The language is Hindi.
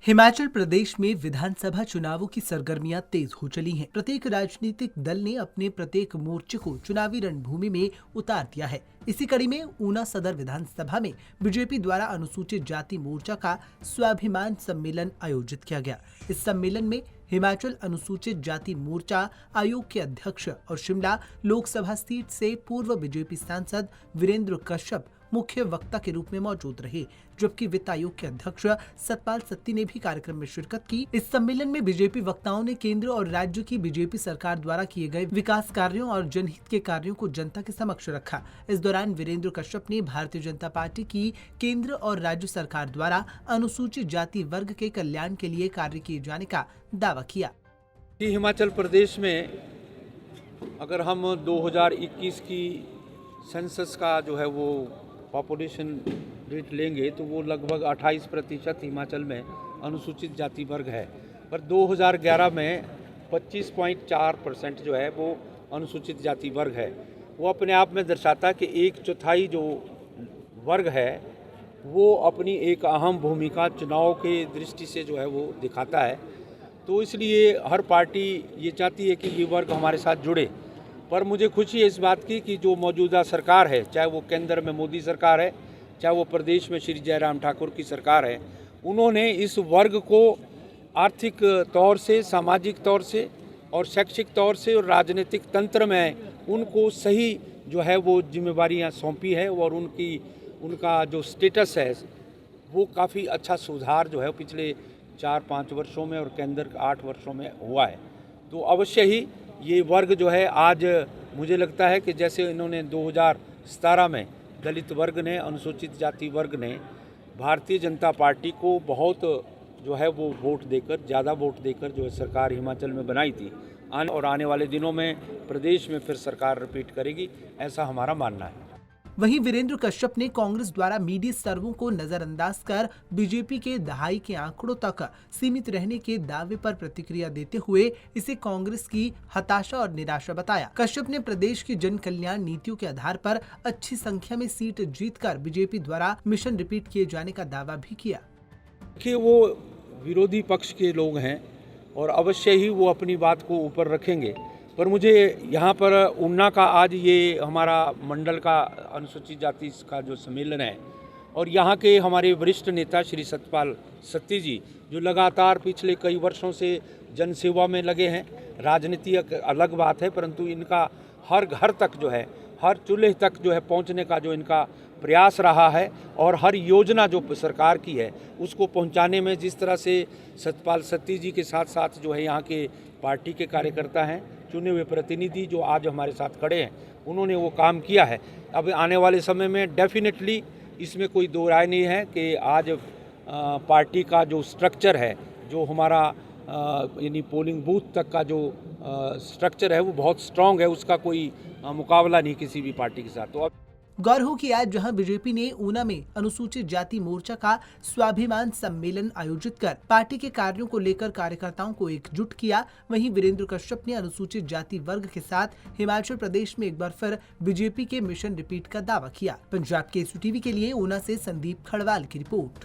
हिमाचल प्रदेश में विधानसभा चुनावों की सरगर्मियां तेज हो चली हैं। प्रत्येक राजनीतिक दल ने अपने प्रत्येक मोर्चे को चुनावी रणभूमि में उतार दिया है। इसी कड़ी में ऊना सदर विधानसभा में बीजेपी द्वारा अनुसूचित जाति मोर्चा का स्वाभिमान सम्मेलन आयोजित किया गया। इस सम्मेलन में हिमाचल अनुसूचित जाति मोर्चा आयोग के अध्यक्ष और शिमला लोकसभा सीट से पूर्व बीजेपी सांसद वीरेंद्र कश्यप मुख्य वक्ता के रूप में मौजूद रहे, जबकि वित्त आयोग के अध्यक्ष सतपाल सत्ती ने भी कार्यक्रम में शिरकत की। इस सम्मेलन में बीजेपी वक्ताओं ने केंद्र और राज्य की बीजेपी सरकार द्वारा किए गए विकास कार्यों और जनहित के कार्यों को जनता के समक्ष रखा। इस दौरान वीरेंद्र कश्यप ने भारतीय जनता पार्टी की केंद्र और राज्य सरकार द्वारा अनुसूचित जाति वर्ग के कल्याण के लिए कार्य किए जाने का दावा किया। हिमाचल प्रदेश में अगर हम 2021 की सेंसस का जो है वो पॉपुलेशन रेट लेंगे तो वो लगभग 28% हिमाचल में अनुसूचित जाति वर्ग है, पर 2011 में 25.4% जो है वो अनुसूचित जाति वर्ग है। वो अपने आप में दर्शाता है कि 1/4 जो वर्ग है वो अपनी एक अहम भूमिका चुनाव के दृष्टि से जो है वो दिखाता है। तो इसलिए हर पार्टी ये चाहती है कि ये वर्ग हमारे साथ जुड़े। पर मुझे खुशी है इस बात की कि जो मौजूदा सरकार है, चाहे वो केंद्र में मोदी सरकार है, चाहे वो प्रदेश में श्री जयराम ठाकुर की सरकार है, उन्होंने इस वर्ग को आर्थिक तौर से, सामाजिक तौर से और शैक्षिक तौर से और राजनीतिक तंत्र में उनको सही जो है वो जिम्मेवारियां सौंपी है और उनका जो स्टेटस है वो काफ़ी अच्छा सुधार जो है पिछले 4-5 वर्षों में और केंद्र 8 वर्षों में हुआ है। तो अवश्य ही ये वर्ग जो है आज मुझे लगता है कि जैसे इन्होंने 2017 में दलित वर्ग ने, अनुसूचित जाति वर्ग ने भारतीय जनता पार्टी को बहुत जो है वो वोट देकर, ज़्यादा वोट देकर जो है सरकार हिमाचल में बनाई थी, आने वाले दिनों में प्रदेश में फिर सरकार रिपीट करेगी, ऐसा हमारा मानना है। वहीं वीरेंद्र कश्यप ने कांग्रेस द्वारा मीडिया सर्वों को नजरअंदाज कर बीजेपी के दहाई के आंकड़ों तक सीमित रहने के दावे पर प्रतिक्रिया देते हुए इसे कांग्रेस की हताशा और निराशा बताया। कश्यप ने प्रदेश की जन कल्याण नीतियों के आधार पर अच्छी संख्या में सीट जीतकर बीजेपी द्वारा मिशन रिपीट किए जाने का दावा भी किया। कि वो विरोधी पक्ष के लोग हैं और अवश्य ही वो अपनी बात को ऊपर रखेंगे, पर मुझे यहाँ पर ऊना का आज ये हमारा मंडल का अनुसूचित जाति का जो सम्मेलन है और यहाँ के हमारे वरिष्ठ नेता श्री सतपाल सत्ती जी जो लगातार पिछले कई वर्षों से जनसेवा में लगे हैं, राजनीति अलग बात है, परंतु इनका हर घर तक जो है, हर चूल्हे तक जो है पहुँचने का जो इनका प्रयास रहा है और हर योजना जो सरकार की है उसको पहुँचाने में जिस तरह से सतपाल सत्ती जी के साथ साथ जो है यहाँ के पार्टी के कार्यकर्ता हैं, चुने हुए प्रतिनिधि जो आज हमारे साथ खड़े हैं, उन्होंने वो काम किया है। अब आने वाले समय में डेफिनेटली इसमें कोई दो राय नहीं है कि आज पार्टी का जो स्ट्रक्चर है, जो हमारा यानी पोलिंग बूथ तक का जो स्ट्रक्चर है वो बहुत स्ट्रांग है, उसका कोई मुकाबला नहीं किसी भी पार्टी के साथ। तो अब गौर हो कि आज जहां बीजेपी ने ऊना में अनुसूचित जाति मोर्चा का स्वाभिमान सम्मेलन आयोजित कर पार्टी के कार्यों को लेकर कार्यकर्ताओं को एकजुट किया, वहीं वीरेंद्र कश्यप ने अनुसूचित जाति वर्ग के साथ हिमाचल प्रदेश में एक बार फिर बीजेपी के मिशन रिपीट का दावा किया। पंजाब केसरी टीवी के लिए ऊना से संदीप खड़वाल की रिपोर्ट।